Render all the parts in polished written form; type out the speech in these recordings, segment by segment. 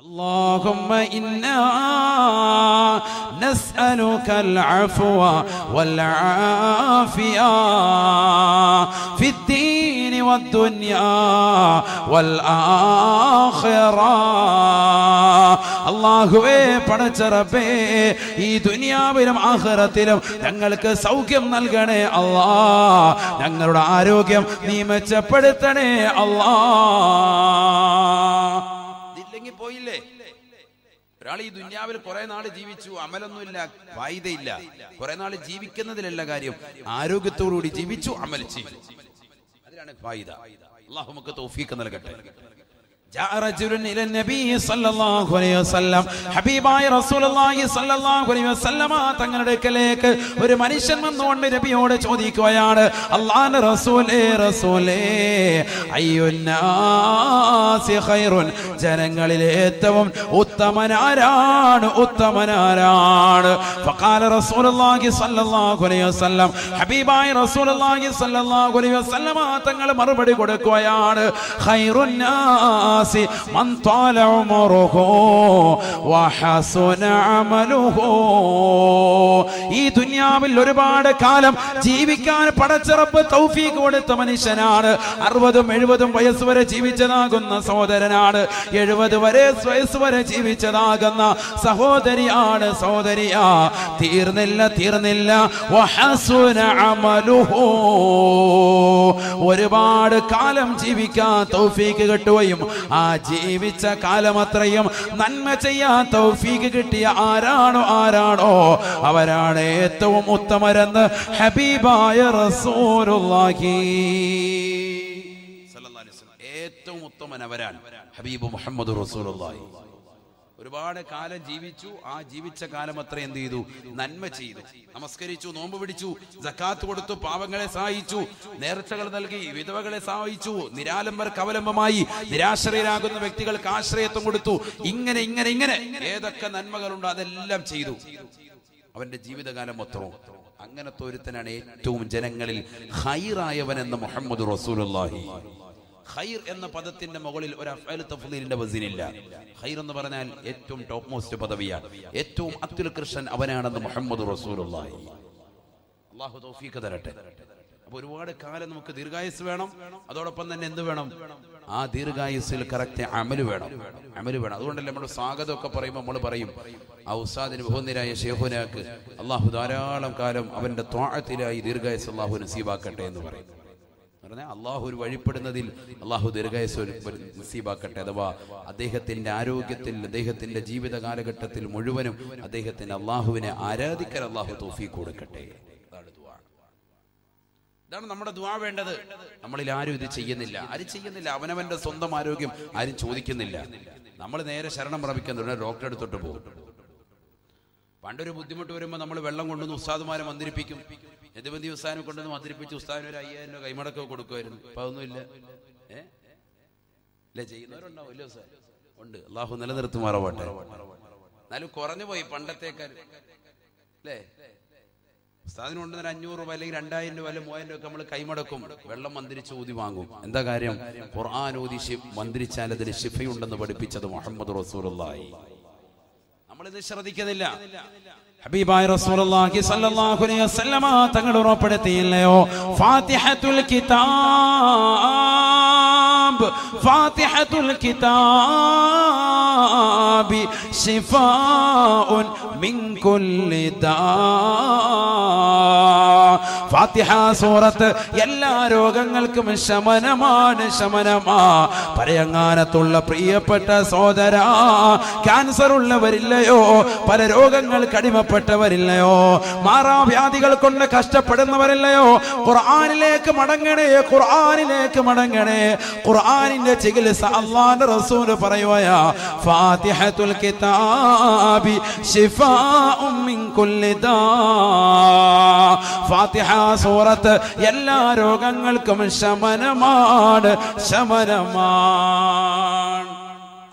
اللهم إنا نسألك العفو والعافية في الدين والدنيا والآخرة. അല്ലാഹുവേ പടച്ച റബ്ബേ, ഈ ദുനിയാവിലും ആഖിറത്തിലും ഞങ്ങൾക്ക് സൗഖ്യം നൽകണേ അല്ലാ. ഞങ്ങളുടെ ആരോഗ്യം നീ മെച്ചപ്പെടുത്തണേ അല്ലാ. ഇല്ലെങ്കിൽ പോയില്ലേ. ഒരാൾ ഈ ദുനിയാവിൽ കുറെ നാള് ജീവിച്ചു, അമലൊന്നുമില്ല, ഫായിദയില്ല. കുറെ നാള് ജീവിക്കുന്നതിലല്ല കാര്യം, ആരോഗ്യത്തോടുകൂടി ജീവിച്ചു, അമൽ ചെയ്തു, അതിലാണ് ഫായിദ. അല്ലാഹു നമുക്ക് തൗഫീഖ് നൽകട്ടെ. തങ്ങളുടെ അടുക്കലേക്ക് ഒരു മനുഷ്യൻ വന്നുകൊണ്ട് നബിയോട് ചോദിക്കുകയാണ്, അല്ലാഹുവിന്റെ റസൂലേ, റസൂലേ, അയ്യുന്നാസി ഖൈറുൻ, ജനങ്ങളിലെ ഏറ്റവും ഉത്തമനാരാണ്, ഉത്തമനാരാണ്? ഫഖാല റസൂലുള്ളാഹി സ്വല്ലല്ലാഹു അലൈഹി വസല്ലം, ഹബീബായ റസൂലുള്ളാഹി സ്വല്ലല്ലാഹു അലൈഹി വസല്ലം തങ്ങൾ മറുപടി കൊടുക്കുകയാണ്, ഖൈറുന്നാ من طال عمره وحسن عمله. ഈ ദുനിയാവിൽ ഒരുപാട് കാലം ജീവിക്കാൻ പടച്ച റബ്ബ് തൗഫീഖ് കൊടുത്ത മനുഷ്യനാണ്. 60-70 വയസ്സ് വരെ ജീവിച്ചതാകുന്ന സഹോദരനാണ്. 70 വയസ്സ് വരെ ജീവിച്ചതാകുന്ന സഹോദരിയാണ്, സഹോദരിയാ. തീർന്നില്ല. വഹസുന അമലുഹു, ഒരുപാട് കാലം ജീവിക്കാൻ തൗഫീഖ് കിട്ടുകയും ആ ജീവിച്ച കാലം അത്രയും നന്മ ചെയ്യാൻ തൗഫീഖ് കിട്ടിയ ആരാണോ അവരാണ് ഏറ്റവും ഉത്തമരെന്ന് ഹബീബായ റസൂലുള്ളാഹി സ്വല്ലല്ലാഹു അലൈഹി വസല്ലം. ഏറ്റവും ഉത്തമൻ അവരാണ്, ഹബീബ് മുഹമ്മദ് റസൂലുള്ളാഹി. ഒരുപാട് കാലം ജീവിച്ചു, ആ ജീവിച്ച കാലം അത്ര എന്ത് ചെയ്തു? നന്മ ചെയ്തു, നമസ്കരിച്ചു, നോമ്പ് പിടിച്ചു, സക്കാത്ത് കൊടുത്തു, പാവങ്ങളെ സഹായിച്ചു, നേർച്ചകൾ നൽകി, വിധവകളെ സഹായിച്ചു, നിരാലംബർക്ക് അവലംബമായി, നിരാശ്രയരാകുന്ന വ്യക്തികൾക്ക് ആശ്രയത്വം കൊടുത്തു. ഇങ്ങനെ ഏതൊക്കെ നന്മകളുണ്ടോ അതെല്ലാം ചെയ്തു. അവന്റെ ജീവിതകാലം മൊത്തവും അങ്ങനത്തെ ഒരുത്തനാണ് ഏറ്റവും ജനങ്ങളിൽ ഖൈറായവൻ എന്ന് മുഹമ്മദ് റസൂലുള്ളാഹി. ഖൈർ എന്ന പദത്തിന്റെ മുകളിൽ ഒരു അഫ്അൽ തഫ്ളീലിന്റെ വസിനില്ല. ഖൈർ എന്ന് പറഞ്ഞാൽ ഏറ്റവും ടോപ്പ് മോസ്റ്റ് പദവിയാണ്, ഏറ്റവും അത്യുൽകൃഷ്ടൻ അവനാണെന്ന് മുഹമ്മദ് റസൂലുള്ളാഹി. അല്ലാഹു തൗഫീഖ് തരട്ടെ. അപ്പോൾ ഒരുപാട് കാലം നമുക്ക് ദീർഘായുസ് വേണം, അതോടൊപ്പം തന്നെ എന്ത് വേണം? ആ ദീർഘായുസ്സിൽ കറക്റ്റ് അമല് വേണം. അതുകൊണ്ടല്ലേ നമ്മുടെ സ്വാഗതമൊക്കെ പറയുമ്പോൾ നമ്മൾ പറയും, ആ ഉസ്താദിന് ബഹുനിരായ ശൈഖുനാക്ക് അല്ലാഹു ധാരാളം കാലം അവന്റെ ത്വാഅത്തിലായി ദീർഘായുസ് അല്ലാഹു നസീബാക്കട്ടെ എന്ന് പറയും. അള്ളാഹു ഒരു വഴിപ്പെടുന്നതിൽ അള്ളാഹു ദീർഘായുസ്സ് നസീബാക്കട്ടെ. അഥവാ അദ്ദേഹത്തിന്റെ ആരോഗ്യത്തിൽ, അദ്ദേഹത്തിന്റെ ജീവിത കാലഘട്ടത്തിൽ മുഴുവനും അദ്ദേഹത്തിന് അള്ളാഹുവിനെ ആരാധിക്കാൻ അള്ളാഹു തൗഫീഖ് കൊടുക്കട്ടെ. ഇതാണ് നമ്മുടെ ദുആ വേണ്ടത്. നമ്മളിൽ ആരും ഇത് ചെയ്യുന്നില്ല. അവനവന്റെ സ്വന്തം ആരോഗ്യം ആരും ചോദിക്കുന്നില്ല. നമ്മൾ നേരെ ശരണം പ്രാപിക്കുന്നുണ്ട്, ഡോക്ടറെ അടുത്തോട്ട് പോകും. പണ്ടൊരു ബുദ്ധിമുട്ട് വരുമ്പോൾ നമ്മൾ വെള്ളം കൊണ്ടുവന്ന് ഉസ്താദുമാരെ മന്ത്രിപ്പിക്കും. യദുബന്ദി ഉസ്താദിനെ കൊണ്ടുവന്ന് മന്ത്രിപ്പിച്ച് ഉസ്താദിന് ഒരു 5000 രൂപ കൈമടക്കൊക്കെ കൊടുക്കുമായിരുന്നു. ഇപ്പൊ അതൊന്നുമില്ല. അല്ലെ? ചെയ്യുന്നവരുണ്ടാവും, ഇല്ല ഉസ്താദ്? ഉണ്ട്. അള്ളാഹു നിലനിർത്തുമാറാവട്ടെ. എന്നാലും കുറഞ്ഞു പോയി പണ്ടത്തേക്കാൾ, അല്ലേ? ഉസ്താദിന് കൊണ്ടുവന്ന 500 രൂപ അല്ലെങ്കിൽ 2000 രൂപ അല്ലെങ്കിൽ 3000 രൂപ നമ്മൾ കൈമടക്കും, വെള്ളം മന്ത്രിച്ച് ഊതി വാങ്ങും. എന്താ കാര്യം? ഖുർആൻ ഊതി മന്ത്രിച്ചാൽ അതിന് ശിഫയുണ്ടെന്ന് പഠിപ്പിച്ചത് മുഹമ്മദ് റസൂലുള്ളാഹി. നമ്മളിത് ശ്രദ്ധിക്കുന്നില്ല. ഹബീബായ റസൂലുള്ളാഹി സ്വല്ലല്ലാഹു അലൈഹി വസല്ലം തങ്ങൾ ഉറപ്പെടുത്തിയില്ലയോ, ഫാത്തിഹത്തുൽ കിതാബി ശിഫാഉൻ മിൻ കുല്ലി ദാ. ഫാത്തിഹ സൂറത്ത് എല്ലാ രോഗങ്ങൾക്കും ശമനമാണ്. പരയങ്ങാനത്തുള്ള പ്രിയപ്പെട്ട സഹോദര, ക്യാൻസർ ഉള്ളവരില്ലയോ? പല രോഗങ്ങൾ കടിമപ്പെട്ടവരില്ലയോ? മാറാവ്യാധികൾ കൊണ്ട് കഷ്ടപ്പെടുന്നവരില്ലയോ? ഖുർആനിലേക്ക് മടങ്ങണേ. ഖുർആനിന്റെ ചികിത്സ അല്ലാഹുവിന്റെ റസൂൽ പറയുകയാ, ഫാത്തിഹത്തുൽ കിതാബി ശിഫാഉൻ മിൻ കുല്ലി ദാ. ഫാത്തിഹ സൂറത്ത് എല്ലാ രോഗങ്ങൾക്കും ശമനമാണ്.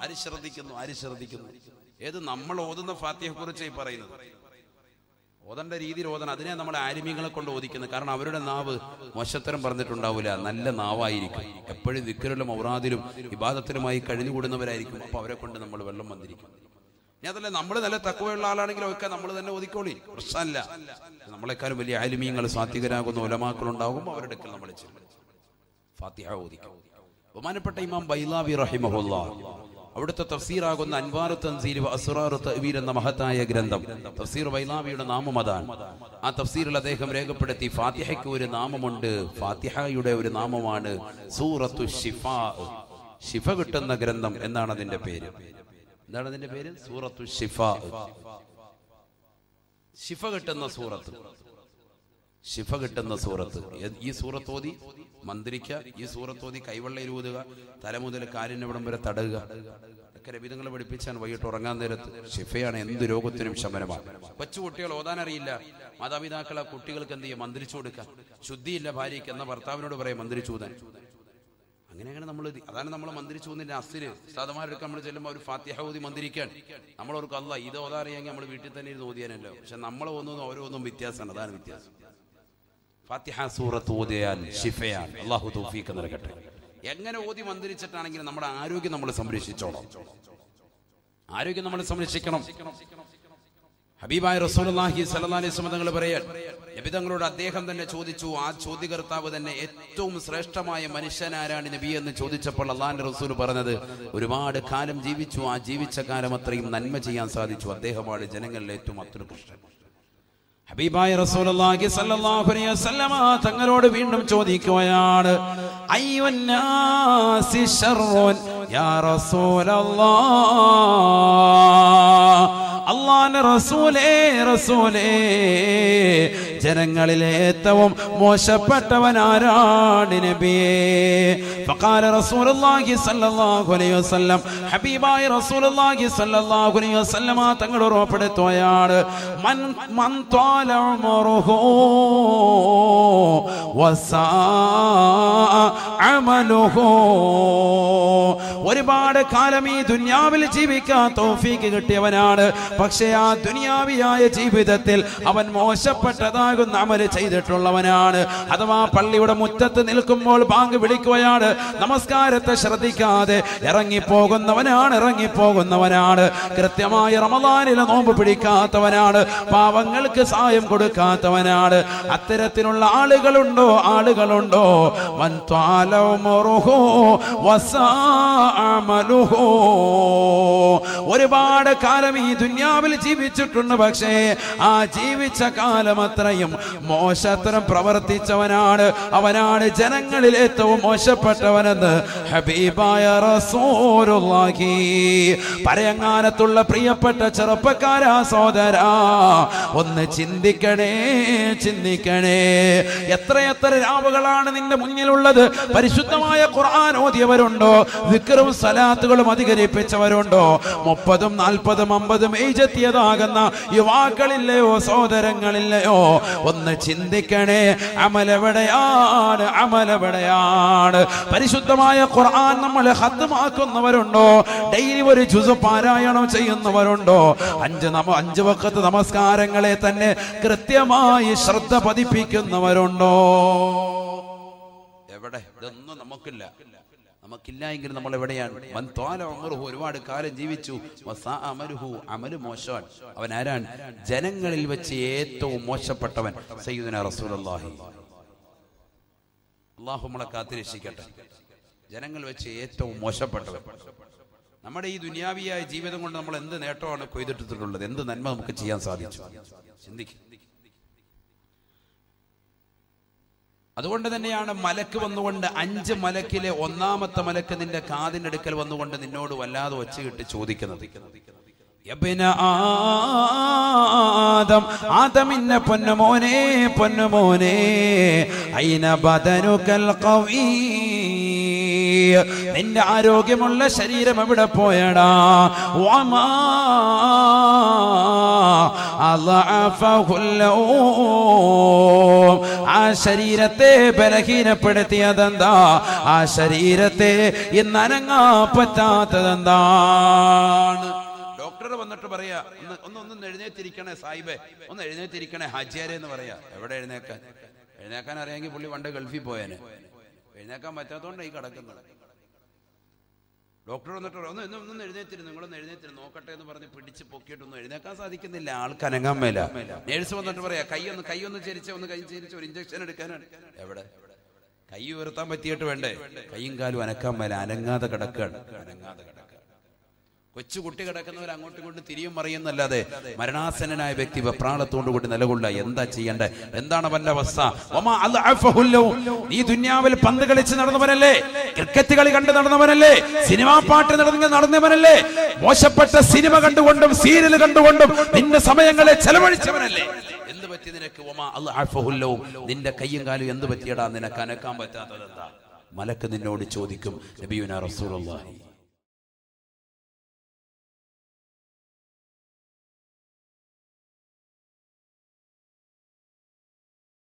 ആര് ശ്രദ്ധിക്കുന്നു? ഏത് നമ്മൾ ഓതുന്ന ഫാത്തിഹയെ കുറിച്ചായി പറയുന്നത്? ഓതേണ്ട രീതിയിൽ ഓതണം. അതിനെ നമ്മളെ ആലിമീങ്ങളെ കൊണ്ട് ഓദിക്കുന്നത്. കാരണം അവരുടെ നാവ് മോശത്തരം പറഞ്ഞിട്ടുണ്ടാവില്ല, നല്ല നാവായിരിക്കും. എപ്പോഴും ദിക്റിലും ഔറാദിലും ഇബാദത്തിലുമായി കഴിഞ്ഞുകൂടുന്നവരായിരിക്കും. അപ്പോൾ അവരെ കൊണ്ട് നമ്മൾ വെള്ളം വന്നിരിക്കും. ഇനി അതല്ല, നമ്മൾ നല്ല തഖ്വയുള്ള ആളാണെങ്കിലും ഒക്കെ നമ്മൾ തന്നെ ഓതിക്കോളി, പ്രശ്നമല്ല. നമ്മളെക്കാളും വലിയ ആലിമീങ്ങൾ സാത്വികരാകുന്ന ഉലമാക്കളുണ്ടാകും, അവരുടെ അടുക്കൽ നമ്മൾ ഫാത്തിഹ ഓദിക്കും. ബഹുമാനപ്പെട്ട ഇമാം ബൈലാവി റഹിമഹുല്ലാഹ് അവിടുത്തെ തഫ്സീറാകുന്ന അൻവാർ തൻസീൽ വ അസ്റാർ തഅ്വീൽ എന്ന മഹത്തായ ഗ്രന്ഥം, തഫ്സീർ ബൈലാവിയുടെ നാമം അതാണ്. ആ തഫ്സീറിൽ അദ്ദേഹം രേഖപ്പെടുത്തി, ഫാത്തിഹയ്ക്ക് ഒരു നാമമുണ്ട്. ഫാത്തിഹയുടെ ഒരു നാമമാണ് സൂറത്തു ശിഫാ. ശിഫ കിട്ടുന്ന ഗ്രന്ഥം എന്നാണ് അതിന്റെ പേര്. എന്താണ് അതിന്റെ പേര്? സൂറത്തു ശിഫാ. ശിഫ കിട്ടുന്ന സൂറത്ത്, ശിഫ കിട്ടുന്ന സൂറത്ത്. ഈ സൂറത്തോതി മന്ത്രിക്കുക, ഈ സൂറത്തോതി കൈവെള്ളയിൽ ഊതുക, തല മുതൽ കാലിനവിടം വരെ തടയുക. ഒക്കെ നബിതങ്ങളെ പഠിപ്പിച്ചാണ്. വൈകിട്ട് ഉറങ്ങാൻ നേരത്ത് ശിഫയാണ്, എന്ത് രോഗത്തിനും ശമനമാണ്. കൊച്ചു കുട്ടികൾ ഓതാനറിയില്ല, മാതാപിതാക്കൾ ആ കുട്ടികൾക്ക് എന്ത് ചെയ്യുക? മന്ത്രിച്ചു കൊടുക്കുക. ശുദ്ധിയില്ല ഭാര്യയ്ക്ക് എന്ന ഭർത്താവിനോട് പറയാം മന്ത്രിച്ചൂതാൻ. അങ്ങനെയാണ് നമ്മൾ, അതാണ് നമ്മൾ മന്ത്രിച്ചൂതിന്റെ അസില്. സാധമാരൊക്കെ നമ്മൾ ചെല്ലുമ്പോൾ ഒരു ഫാത്തിഹ ഓതി മന്ത്രിക്കാൻ നമ്മളവർക്ക് അല്ല ഇത് ഓതാറിയെങ്കിൽ നമ്മൾ വീട്ടിൽ തന്നെ ഇരുന്ന് ഓതിയാനല്ലോ. പക്ഷെ നമ്മൾ ഒന്നും ഓരോന്നും വ്യത്യാസമാണ്. അതാണ് വ്യത്യാസം. ഫാത്തിഹ സൂറത്ത് ഓതിയാൽ ശിഫയാണ്. അല്ലാഹു തൗഫീഖ് നൽകട്ടെ. എങ്ങനെ ഓതി മന്ത്രിച്ചിട്ടാണെങ്കിലും നമ്മുടെ ആരോഗ്യം നമ്മൾ സംരക്ഷിച്ചോളാം. ആരോഗ്യം നമ്മൾ സംരക്ഷിക്കണം. ഹബീബായ റസൂലുള്ളാഹി സ്വല്ലല്ലാഹു അലൈഹി വസല്ലം തങ്ങൾ പറയാൻ, നബി തങ്ങളോട് അദ്ദേഹം തന്നെ ചോദിച്ചു. ആ ചോദ്യകർത്താവ് തന്നെ ഏറ്റവും ശ്രേഷ്ഠമായ മനുഷ്യനാരാണ് നബി എന്ന് ചോദിച്ചപ്പോൾ അള്ളാഹുവിന്റെ റസൂൽ പറഞ്ഞത്, ഒരുപാട് കാലം ജീവിച്ചു, ആ ജീവിച്ച കാലം അത്രയും നന്മ ചെയ്യാൻ സാധിച്ചു, അദ്ദേഹമാണ് ജനങ്ങളിൽ ഏറ്റവും അത്യുത്കൃഷ്ടൻ. ഹബീബായ റസൂലുള്ളാഹി സ്വല്ലല്ലാഹു അലൈഹി വസല്ലം തങ്ങളോട് വീണ്ടും ചോദിക്കുകയാണ്, അയ്യുന്നാസി ശർറുൻ യാ റസൂലല്ലാഹ്. അല്ലാഹുവിന്റെ റസൂലേ, ജനങ്ങളിലെ ഏറ്റവും മോശപ്പെട്ടവൻ ആരാണ് നബിയേ? ഫഖാല റസൂലുള്ളാഹി സ്വല്ലല്ലാഹു അലൈഹി വസല്ലം, ഹബീബായ റസൂലുള്ളാഹി സ്വല്ലല്ലാഹു അലൈഹി വസല്ലം തങ്ങൾ ഉറപ്പെടുത്തുകയാണ്, മൻ ത്വാല ഉമറുഹു വസാഅ അമലുഹു. ഒരുപാട് കാലം ഈ ദുനിയാവിൽ ജീവിക്കാൻ തൗഫീഖ് കിട്ടിയവനാണ്, പക്ഷേ ആ ദുനിയാവിയായ ജീവിതത്തിൽ അവൻ മോശപ്പെട്ടതാകുന്ന അമല് ചെയ്തിട്ടുള്ളവനാണ്. അഥവാ പള്ളിയുടെ മുറ്റത്ത് നിൽക്കുമ്പോൾ ബാങ്ക് വിളിക്കുകയാണ്, നമസ്കാരത്തെ ശ്രദ്ധിക്കാതെ ഇറങ്ങിപ്പോകുന്നവനാണ്. കൃത്യമായ റമദാനിലെ നോമ്പ് പിടിക്കാത്തവനാണ്, പാവങ്ങൾക്ക് സഹായം കൊടുക്കാത്തവനാണ്. അത്തരത്തിലുള്ള ആളുകളുണ്ടോ? മൻ ത്വാല ഉമറുഹു വസാഅ അമലുഹു. ഒരുപാട് കാലം ഈ ദുനിയാവിൽ ജീവിച്ചിട്ടുണ്ട്, പക്ഷേ ആ ജീവിച്ച കാലം അത്രയും മോശത്തരം പ്രവർത്തിച്ചവനാണ്. അവനാണ് ജനങ്ങളിൽ ഏറ്റവും മോശപ്പെട്ടവനെന്ന് ഹബീബായ റസൂലുള്ളാഹി. പറയങ്ങാനത്തുള്ള പ്രിയപ്പെട്ട ചെറുപ്പക്കാരാ, സഹോദരാ, ഒന്ന് ചിന്തിക്കണേ. എത്രയെത്ര രാവുകളാണ് നിന്റെ മുന്നിലുള്ളത്. പരിശുദ്ധമായ ഖുർആൻ ഓതിയവരുണ്ടോ? ദിക്റും സലാത്തുകളും അധികരിപ്പിച്ചവരുണ്ടോ? 30, 40, 50 ഏജെത്തിയതാകുന്ന യുവാക്കളില്ലയോ? സഹോദരങ്ങളില്ലയോ? ഒന്ന് ചിന്തിക്കണേ. അമലെവിടെയാണ്? പരിശുദ്ധമായ ഖുർആൻ നമ്മൾ ഖത്മാക്കുന്നവരുണ്ടോ? ഡെയിലി ഒരു ജുസ് പാരായണം ചെയ്യുന്നവരുണ്ടോ? 5 വഖത്ത് നമസ്കാരങ്ങളെ തന്നെ കൃത്യമായി ശ്രദ്ധ പതിപ്പിക്കുന്നവരുണ്ടോ? എവിടെ? ഇതൊന്നും നമുക്കില്ല എങ്കിൽ നമ്മൾ എവിടെയാണ്? മൻ ത്വാല ഉമറുഹു, ഒരുപാട് കാലം ജീവിച്ചു, വസാഅ അമലുഹു, അമല് മോശമാണ്. അവൻ ആരാണ്? ജനങ്ങളിൽ വെച്ച് ഏറ്റവും മോശപ്പെട്ടവൻ സയ്യിദുനാ റസൂലുള്ളാഹി. അല്ലാഹു നമ്മളെ കാത്തിരക്ഷിക്കട്ടെ. ജനങ്ങൾ വെച്ച് ഏറ്റവും മോശപ്പെട്ടവൻ. നമ്മുടെ ഈ ദുനിയാവിയായ ജീവിതം കൊണ്ട് നമ്മൾ എന്ത് നേട്ടമാണ് കൊയ്തെടുത്തിട്ടുള്ളത്? എന്ത് നന്മ നമുക്ക് ചെയ്യാൻ സാധിച്ചു? ചിന്തിക്കും. അതുകൊണ്ട് തന്നെയാണ് മലക്ക് വന്നുകൊണ്ട് 5 മലക്കിലെ 1ാമത്തെ മലക്ക് നിന്റെ കാതിനടുക്കൽ വന്നുകൊണ്ട് നിന്നോട് വല്ലാതെ ഒച്ചയിട്ട് ചോദിക്കുന്നത്, യബ്ന ആദമിന്റെ പൊന്നുമോനെ ഐന ബദനുകൽ ഖവീ, നിന്റെ ആരോഗ്യമുള്ള ശരീരം എവിടെ പോയടാ? വമാ അളഅഫഹുല്ലൂ, ആ ശരീരത്തെ ബലഹീനപ്പെടുത്തിയതെന്താ? ആ ശരീരത്തെ ഇന്ന് അനങ്ങാൻ പറ്റാത്തതെന്താണ്? ഡോക്ടർ വന്നിട്ട് വന്നിട്ട് പറയാ, ഒന്ന് എഴുന്നേറ്റിരിക്കണേ സാഹിബേ, ഒന്ന് എഴുന്നേറ്റിരിക്കണേ ഹാജിയാരെ എന്ന് പറയാ. എവിടെ എഴുന്നേക്കാൻ അറിയാമെങ്കിൽ പുള്ളി പണ്ട് ഗൾഫിൽ പോയേനെ. എഴുന്നേക്കാൻ പറ്റാത്തതുകൊണ്ടാണ് ഈ കിടക്കുന്നത്. ഡോക്ടർ വന്നിട്ട് ഒന്ന് എഴുന്നേറ്റിരുന്നു, നിങ്ങളൊന്ന് എഴുന്നേറ്റിരുന്നു നോക്കട്ടെ എന്ന് പറഞ്ഞ് പിടിച്ച് പൊക്കിയിട്ടൊന്നും എഴുന്നേക്കാൻ സാധിക്കുന്നില്ല, ആൾക്ക് അനങ്ങാൻ മേല. നേഴ്സ് വന്നിട്ട് പറയാ, കൈയൊന്ന് ചരിച്ച, ഒന്ന് കൈ ചരിച്ച് ഒരു ഇഞ്ചക്ഷൻ എടുക്കാനാണ്. എവിടെ കൈ ഉയർത്താൻ പറ്റിയിട്ട് വേണ്ടേ? കൈയും കാലും അനക്കാൻ മേല, അനങ്ങാതെ കിടക്കുകയാണ്. കൊച്ചു കുട്ടി കിടക്കുന്നവർ അങ്ങോട്ടും ഇങ്ങോട്ടും തിരിയും മറിയുന്നല്ലാതെ മരണാസന്നനായ വ്യക്തി വെപ്രാളത്തോടുകൂടി നിലകൊള്ള എന്താ ചെയ്യേണ്ടത്? എന്താണ് അവന്റെ അവസ്ഥ? നീ ദുന്യാവിൽ പന്ത് കളിച്ച് നടന്നവനല്ലേ, ക്രിക്കറ്റ് കളി കണ്ട് നടന്നവനല്ലേ, സിനിമാ പാട്ട് നടന്നവനല്ലേ, മോശപ്പെട്ട സിനിമ കണ്ടുകൊണ്ടും സീരിയൽ കണ്ടുകൊണ്ടും നിന്റെ സമയങ്ങളെ ചെലവഴിച്ചവനല്ലേ? എന്ത് പറ്റി നിനക്ക്? നിന്റെ കയ്യും കാലും എന്ത് പറ്റിയടാ നിനക്ക് അനക്കാൻ പറ്റാത്തത് എന്താ? മലക്ക് നിന്നോട് ചോദിക്കും. നബിയുനാ റസൂലുള്ളാഹി